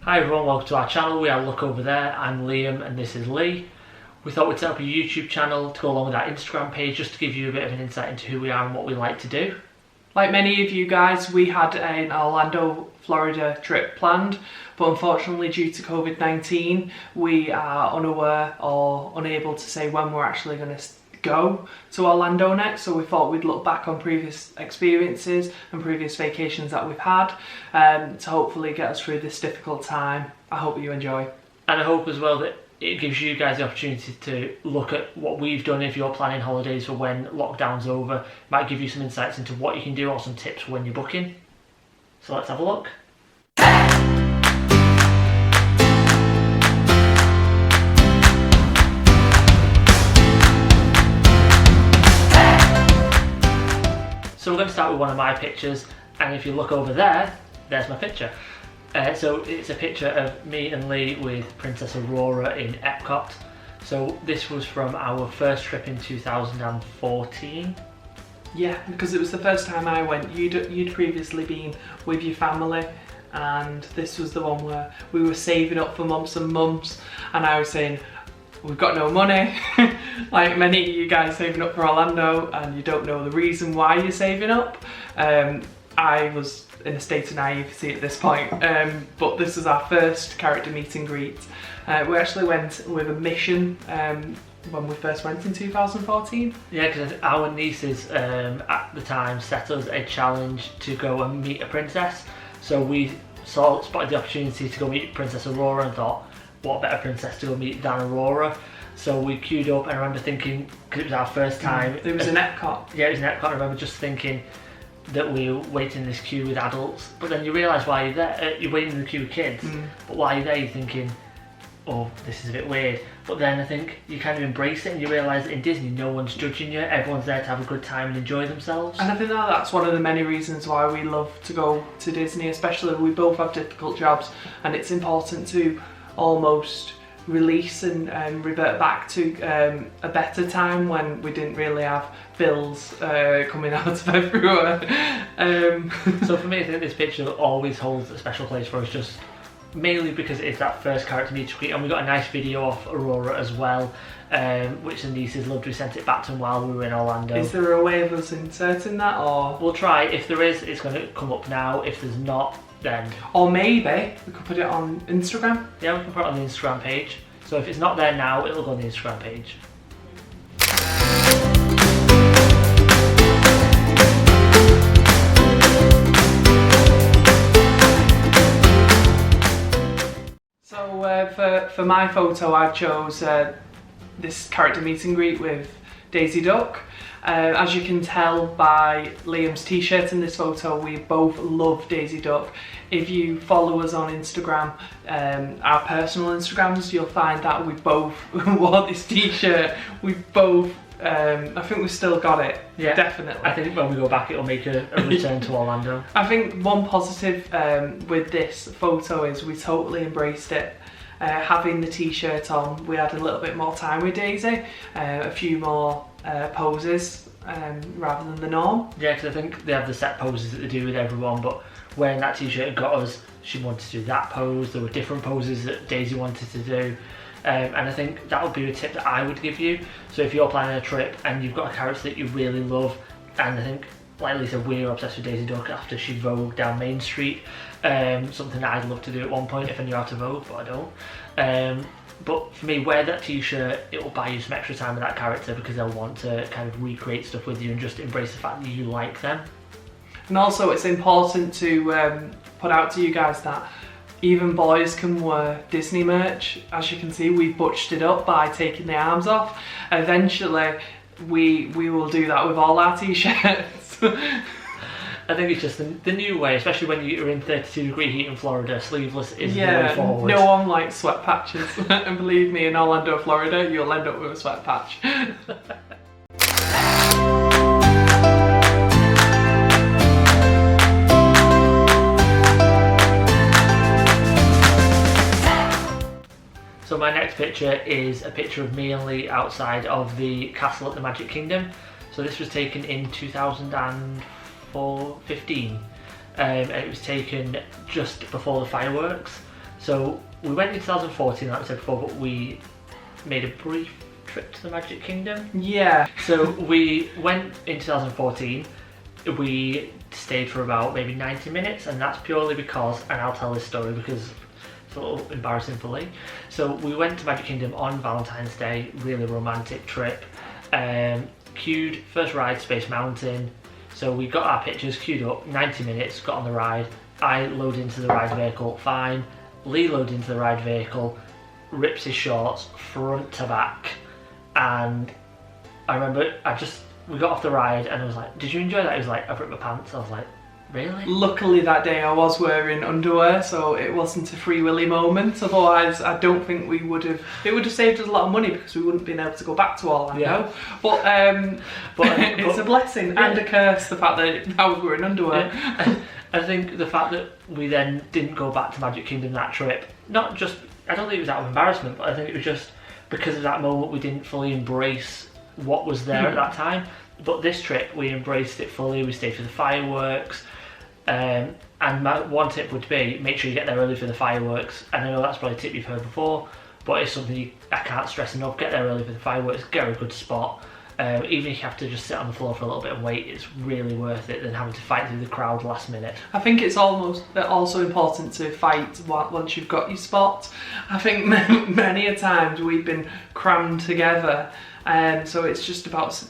Hi everyone, welcome to our channel. We are Look Over There. I'm Liam and this is Lee. We thought we'd set up a YouTube channel to go along with our Instagram page just to give you a bit of an insight into who we are and what we like to do. Like many of you guys, we had an Orlando, Florida trip planned, but unfortunately due to COVID-19 we are unaware or unable to say when we're actually going to go to Orlando next, so we thought we'd look back on previous experiences and previous vacations that we've had to hopefully get us through this difficult time. I hope you enjoy. And I hope as well that it gives you guys the opportunity to look at what we've done if you're planning holidays for when lockdown's over. It might give you some insights into what you can do or some tips for when you're booking. So let's have a look. So we're going to start with one of my pictures, and if you look over there, there's my picture. So it's a picture of me and Lee with Princess Aurora in Epcot. So this was from our first trip in 2014. Yeah, because it was the first time I went. You'd previously been with your family, and this was the one where we were saving up for months and months, and I was saying, we've got no money, like many of you guys saving up for Orlando and you don't know the reason why you're saving up. I was in a state of naivety at this point, but this was our first character meet and greet. We actually went with a mission when we first went in 2014. Yeah, because our nieces at the time set us a challenge to go and meet a princess. So we spotted the opportunity to go meet Princess Aurora and thought, what better princess to go meet than Aurora? So we queued up, and I remember thinking, because it was our first time. It was in Epcot. Yeah, it was in Epcot. I remember just thinking that we were waiting in this queue with adults, but then you realise why you're there, you're waiting in the queue with kids, but while you're there you're thinking, oh, this is a bit weird. But then I think you kind of embrace it and you realise that in Disney no one's judging you, everyone's there to have a good time and enjoy themselves. And I think that's one of the many reasons why we love to go to Disney, especially we both have difficult jobs, and it's important to almost release and revert back to a better time when we didn't really have bills coming out of everywhere. So for me, I think this picture always holds a special place for us, just mainly because it's that first character meet and greet, and we got a nice video of Aurora as well, which the nieces loved. We sent it back to them while we were in Orlando. Is there a way of us inserting that, or? We'll try. If there is, it's going to come up now. If there's not, then... Or maybe we could put it on Instagram? Yeah, we can put it on the Instagram page. So if it's not there now, it'll go on the Instagram page. So for my photo, I chose this character meet and greet with Daisy Duck. As you can tell by Liam's t-shirt in this photo, we both love Daisy Duck. If you follow us on Instagram, our personal Instagrams, you'll find that we both wore this t-shirt. We both, I think we've still got it, yeah, definitely. I think when we go back it'll make a return to Orlando. I think one positive with this photo is we totally embraced it. Having the t-shirt on, we had a little bit more time with Daisy, a few more poses rather than the norm. Yeah, because I think they have the set poses that they do with everyone, but wearing that t-shirt got us, she wanted to do that pose, there were different poses that Daisy wanted to do, and I think that would be a tip that I would give you. So if you're planning a trip and you've got a character that you really love, and I think, like Lisa, we're obsessed with Daisy Duck after she vogued down Main Street, something that I'd love to do at one point if I knew how to vogue, but I don't. But for me, wear that t-shirt, it will buy you some extra time with that character because they'll want to kind of recreate stuff with you and just embrace the fact that you like them. And also it's important to put out to you guys that even boys can wear Disney merch. As you can see, we've butched it up by taking the arms off. Eventually we will do that with all our t-shirts. I think it's just the new way, especially when you're in 32-degree heat in Florida, sleeveless is the way forward. No one likes sweat patches. And believe me, in Orlando, Florida, you'll end up with a sweat patch. So my next picture is a picture of me and Lee outside of the castle at the Magic Kingdom. So this was taken in 2015. And it was taken just before the fireworks. So we went in 2014, like I said before, but we made a brief trip to the Magic Kingdom. Yeah. So we went in 2014, we stayed for about maybe 90 minutes, and that's purely because, and I'll tell this story because it's a little embarrassing for Lee. So we went to Magic Kingdom on Valentine's Day, really romantic trip. Queued, first ride, Space Mountain. So we got our pictures, queued up, 90 minutes, got on the ride. I load into the ride vehicle, fine. Lee loads into the ride vehicle, rips his shorts front to back, and I remember we got off the ride and I was like, did you enjoy that? He was like, I've ripped my pants. I was like, really? Luckily that day I was wearing underwear, so it wasn't a Free Willy moment. Otherwise, I don't think it would have saved us a lot of money because we wouldn't have been able to go back to Orlando. Yeah. But it's a blessing and a curse, the fact that I was wearing underwear. Yeah. I think the fact that we then didn't go back to Magic Kingdom that trip, not just, I don't think it was out of embarrassment, but I think it was just because of that moment we didn't fully embrace what was there at that time. But this trip we embraced it fully. We stayed for the fireworks, and my one tip would be make sure you get there early for the fireworks. And I know that's probably a tip you've heard before, but it's something I can't stress enough. Get there early for the fireworks, get a good spot. Even if you have to just sit on the floor for a little bit and wait, it's really worth it than having to fight through the crowd last minute. I think it's also important to fight once you've got your spot. I think many a times we've been crammed together, and so it's just about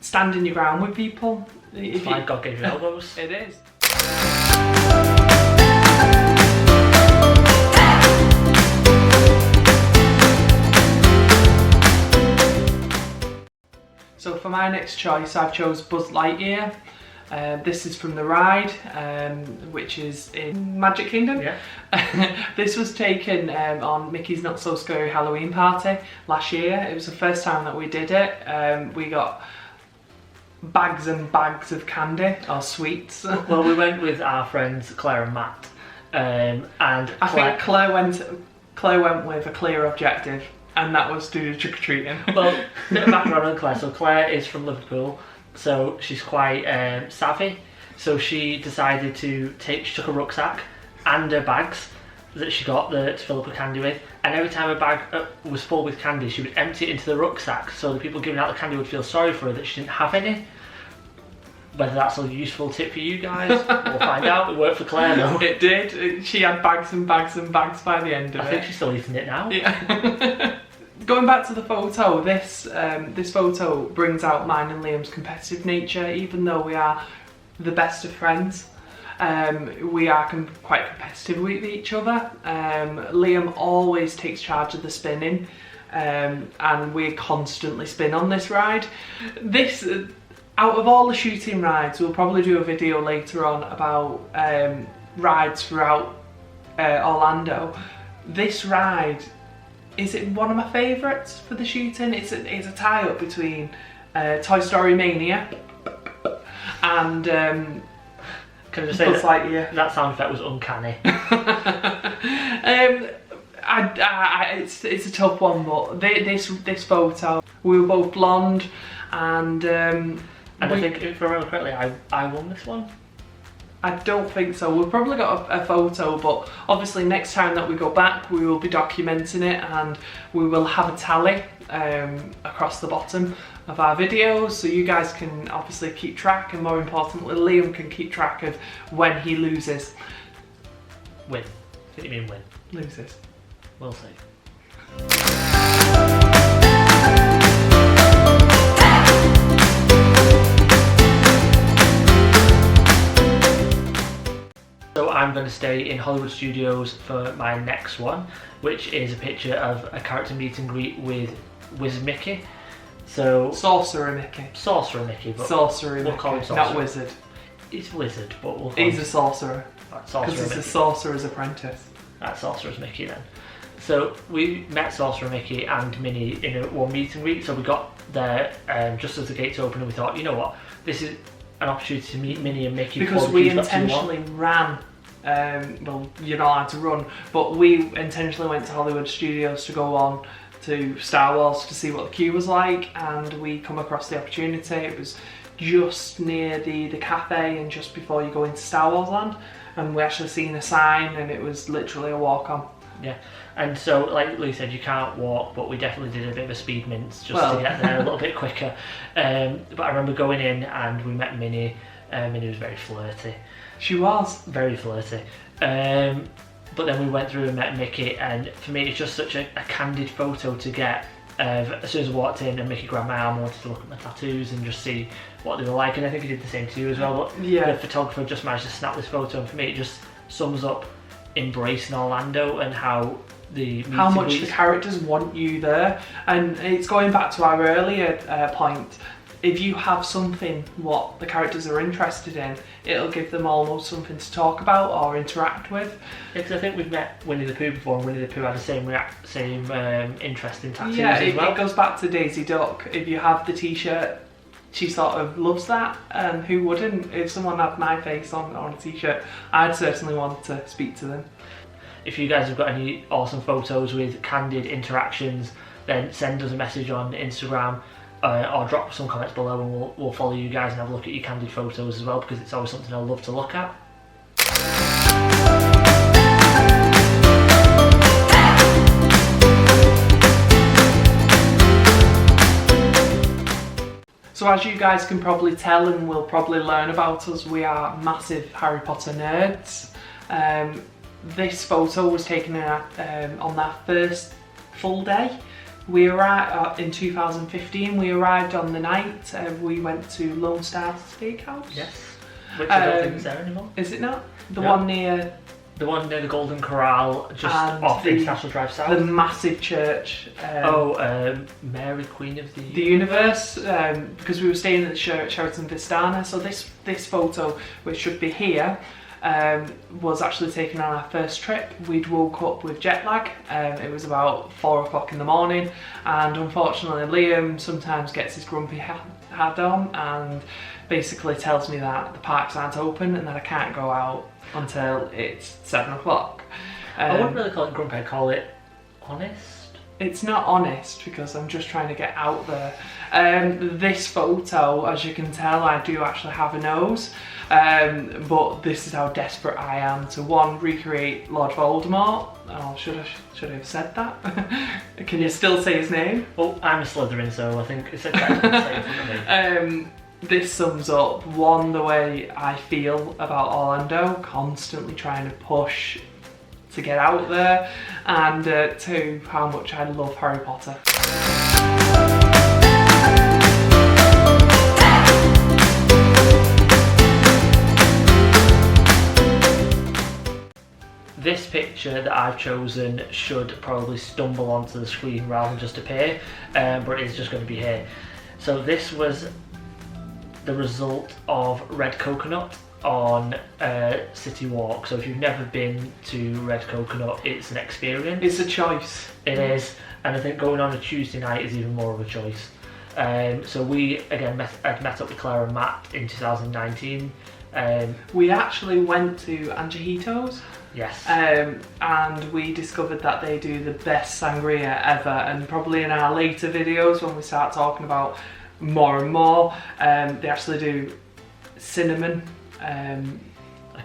standing your ground with people. It's like God gave you elbows. It is. So for my next choice, I've chose Buzz Lightyear. This is from the ride, which is in Magic Kingdom. Yeah. This was taken on Mickey's Not So Scary Halloween Party last year. It was the first time that we did it. We got bags and bags of candy or sweets. Well, we went with our friends Claire and Matt, and I think Claire went with a clear objective, and that was to do trick-or-treating. Well, bit of background on Claire. So Claire is from Liverpool, so she's quite savvy. So she decided she took a rucksack and her bags that she got to fill up her candy with, and every time her bag was full with candy, she would empty it into the rucksack so the people giving out the candy would feel sorry for her that she didn't have any. Whether that's a useful tip for you guys, we'll find out. It worked for Claire though. It did. She had bags and bags and bags by the end of it. I think she's still eating it now. Yeah. Going back to the photo, this photo brings out mine and Liam's competitive nature. Even though we are the best of friends, we are quite competitive with each other. Liam always takes charge of the spinning, and we constantly spin on this ride. Out of all the shooting rides, we'll probably do a video later on about rides throughout Orlando. This ride is one of my favourites for the shooting. It's a tie-up between Toy Story Mania and Can I just say Buzz Lightyear. That sound effect was uncanny. It's a tough one, but this photo, we were both blonde, and I think, if I remember correctly, I won this one. I don't think so. We've probably got a photo, but obviously next time that we go back, we will be documenting it, and we will have a tally across the bottom of our videos, so you guys can obviously keep track, and more importantly, Liam can keep track of when he loses. Win. What do you mean win? Loses. We'll see. So I'm going to stay in Hollywood Studios for my next one, which is a picture of a character meet and greet with Wizard Mickey. So Sorcerer Mickey. Sorcerer Mickey, but Sorcerer we'll Mickey, call him Sorcerer. not Wizard. He's Wizard, but we'll call He's him a sorcerer. Sorcerer Because he's Mickey. a sorcerer's apprentice. That's Sorcerer's Mickey then. So we met Sorcerer Mickey and Minnie in one meet and greet. So we got there just as the gates opened, and we thought, you know what, this is an opportunity to meet Minnie and Mickey. Because we intentionally ran. Well, you're not allowed to run, but we intentionally went to Hollywood Studios to go on to Star Wars to see what the queue was like, and we come across the opportunity. It was just near the cafe and just before you go into Star Wars Land, and we actually seen a sign, and it was literally a walk on. Yeah, and so like Lee said, you can't walk, but we definitely did a bit of a speed mince just Well. to get there a little bit quicker. But I remember going in and we met Minnie. Minnie was very flirty. She was. Very flirty. But then we went through and met Mickey, and for me it's just such a candid photo to get. As soon as I walked in and Mickey grabbed my arm, I wanted to look at my tattoos and just see what they were like, and I think he did the same to you as well. But Yeah. the photographer just managed to snap this photo, and for me it just sums up embracing Orlando and how how much the characters want you there. And it's going back to our earlier point. If you have something what the characters are interested in, it'll give them almost something to talk about or interact with. Because I think we've met Winnie the Pooh before, and Winnie the Pooh had the same interest in tattoos Yeah, as well. it goes back to Daisy Duck. If you have the t-shirt, she sort of loves that, and who wouldn't? If someone had my face on a t-shirt, I'd certainly want to speak to them. If you guys have got any awesome photos with candid interactions, then send us a message on Instagram. Or drop some comments below, and we'll follow you guys and have a look at your candid photos as well, because it's always something I love to look at. So as you guys can probably tell and will probably learn about us, we are massive Harry Potter nerds. This photo was taken on that first full day. We arrived in 2015. We arrived on the night. We went to Lone Star Steakhouse. Yes. Which I don't think is there anymore. Is it not? The No. one near The one near the Golden Corral, just And off the- International Drive South. the massive church. Mary, Queen of the Universe, because we were staying at the Sheraton Vistana. So this photo, which should be here, was actually taken on our first trip. We'd woke up with jet lag. It was about 4 o'clock in the morning, and unfortunately Liam sometimes gets his grumpy hat on and basically tells me that the parks aren't open and that I can't go out until it's 7 o'clock. I wouldn't really call it grumpy, I'd call it honest. It's not honest because I'm just trying to get out there. This photo, as you can tell, I do actually have a nose, but this is how desperate I am to recreate Lord Voldemort. Oh, should I have said that? Can you still say his name? Well, I'm a Slytherin, so I think it's exactly the same for me. This sums up, one, the way I feel about Orlando, constantly trying to push to get out there, and two, how much I love Harry Potter. This picture that I've chosen should probably stumble onto the screen rather than just appear, but it's just going to be here. So this was the result of Red Coconut on City Walk. So if you've never been to Red Coconut, it's an experience. It's a choice. It is, and I think going on a Tuesday night is even more of a choice. So we again had met up with Claire and Matt in 2019. We actually went to Angelito's. Yes. And we discovered that they do the best sangria ever, and probably in our later videos when we start talking about more and more, they actually do cinnamon. I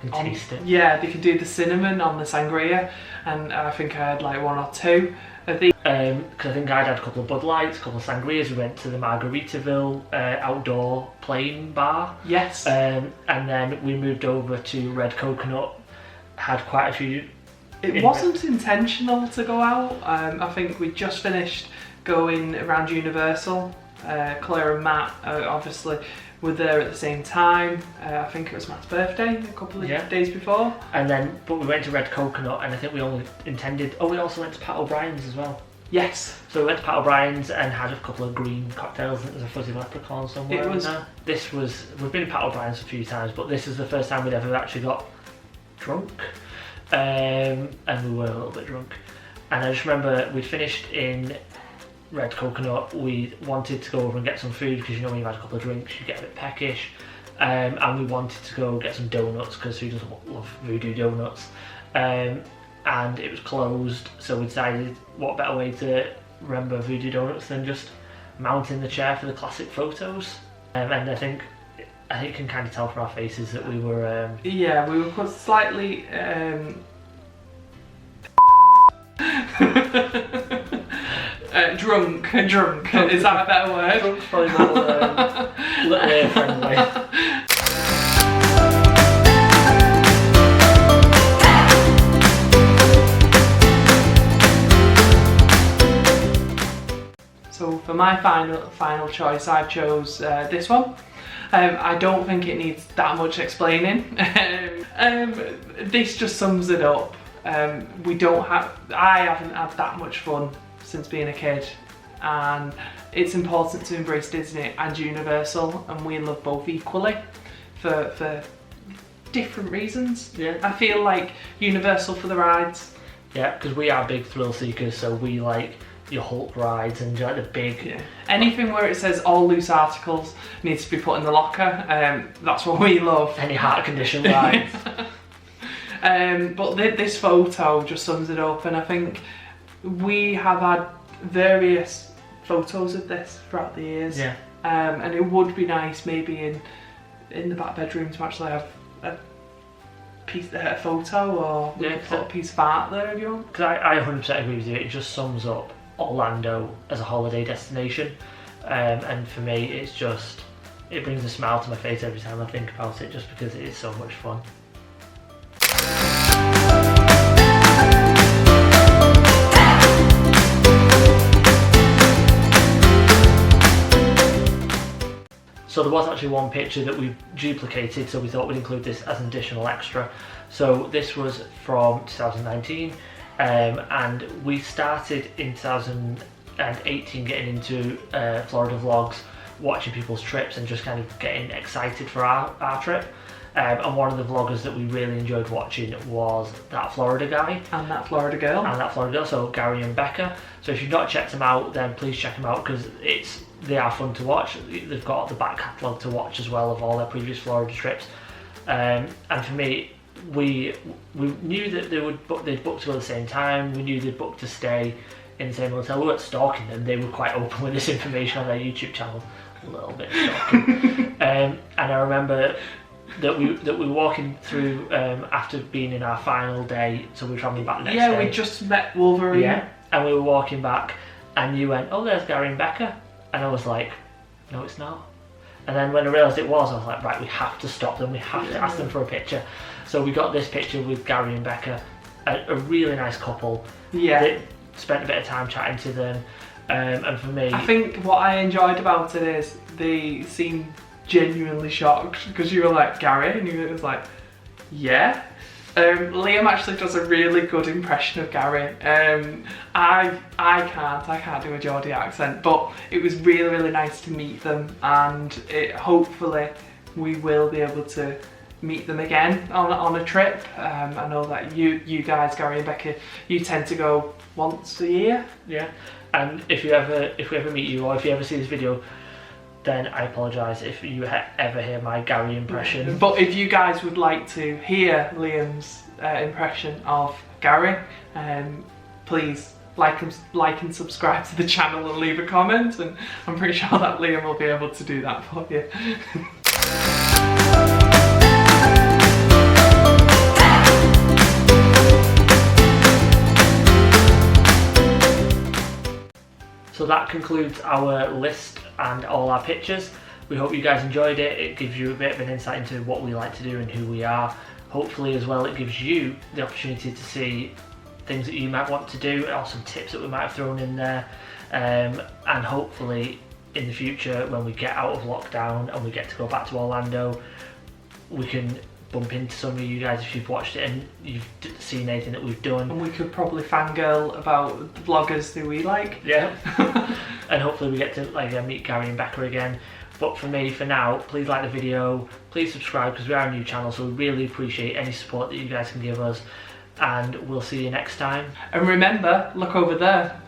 can taste it. Yeah, they can do the cinnamon on the sangria, and I think I had like 1 or 2 of these. Because I think I'd had a couple of Bud Lights, a couple of sangrias. We went to the Margaritaville outdoor playing bar. Yes. And then we moved over to Red Coconut. Had quite a few. It wasn't intentional to go out. I think we just finished going around Universal. Claire and Matt obviously were there at the same time. I think it was Matt's birthday a couple of days before. And then, but we went to Red Coconut, and I think we only intended. Oh, we also went to Pat O'Brien's as well. Yes. So we went to Pat O'Brien's and had a couple of green cocktails. I think there's a fuzzy leprechaun somewhere. It was. In there. This was. We've been to Pat O'Brien's a few times, but this is the first time we'd ever actually got drunk, and we were a little bit drunk. And I just remember we'd finished in Red Coconut. We wanted to go over and get some food because, you know, when you've had a couple of drinks you get a bit peckish, and we wanted to go get some donuts because who doesn't love voodoo donuts, and it was closed, so we decided what better way to remember voodoo donuts than just mounting the chair for the classic photos. And I think you can kind of tell from our faces that we were yeah, we were slightly Drunk. Is that a better word? Drunk's probably a little ear friendly. So for my final choice, I chose this one. I don't think it needs that much explaining. This just sums it up. I haven't had that much fun since being a kid, and it's important to embrace Disney and Universal, and we love both equally for different reasons. Yeah. I feel like Universal for the rides. Yeah, because we are big thrill seekers, so we like your Hulk rides and like the big... Yeah. Anything where it says all loose articles needs to be put in the locker, that's what we love. Any heart condition rides. But this photo just sums it up, and I think we have had various photos of this throughout the years. Yeah. And it would be nice maybe in the back bedroom to actually have a photo, or we could put a piece of art there if you want. Because I 100% agree with you, it just sums up Orlando as a holiday destination, and for me it brings a smile to my face every time I think about it, just because it is so much fun. So there was actually one picture that we duplicated, so we thought we'd include this as an additional extra. So this was from 2019, and we started in 2018 getting into Florida vlogs, watching people's trips and just kind of getting excited for our trip. And one of the vloggers that we really enjoyed watching was That Florida Guy. And That Florida Girl. So Gary and Becca. So if you've not checked them out, then please check them out, because they are fun to watch. They've got the back catalogue to watch as well of all their previous Florida trips. And for me, we knew that they'd booked to go at the same time. We knew they'd booked to stay in the same hotel. We weren't stalking them. They were quite open with this information on their YouTube channel. A little bit stalking. And I remember that we were walking through after being in our final day, so we were travelling back the next day. Yeah, we just met Wolverine. Yeah, and we were walking back, and you went, "Oh, there's Gary and Becca," and I was like, "No, it's not." And then when I realised it was, I was like, "Right, we have to stop them. We have to ask them for a picture." So we got this picture with Gary and Becca, a really nice couple. Yeah. They spent a bit of time chatting to them, and for me, I think what I enjoyed about it is they seemed genuinely shocked, because you were like, "Gary," and you was like, "Yeah." Liam actually does a really good impression of Gary. I can't do a Geordie accent, but it was really nice to meet them, and hopefully we will be able to meet them again on a trip. I know that you guys, Gary and Becca, you tend to go once a year. Yeah, and if we ever meet you, or if you ever see this video, then I apologise if you ever hear my Gary impression. But if you guys would like to hear Liam's impression of Gary, please like and subscribe to the channel and leave a comment, and I'm pretty sure that Liam will be able to do that for you. So that concludes our list and all our pictures. We hope you guys enjoyed it. It gives you a bit of an insight into what we like to do and who we are. Hopefully as well it gives you the opportunity to see things that you might want to do, or some tips that we might have thrown in there. And hopefully in the future, when we get out of lockdown and we get to go back to Orlando, we can bump into some of you guys if you've watched it and you've seen anything that we've done. And we could probably fangirl about the vloggers who we like. Yeah. And hopefully we get to meet Gary and Becca again. But for me, for now, please like the video, please subscribe, because we are a new channel, so we really appreciate any support that you guys can give us, and we'll see you next time. And remember, look over there.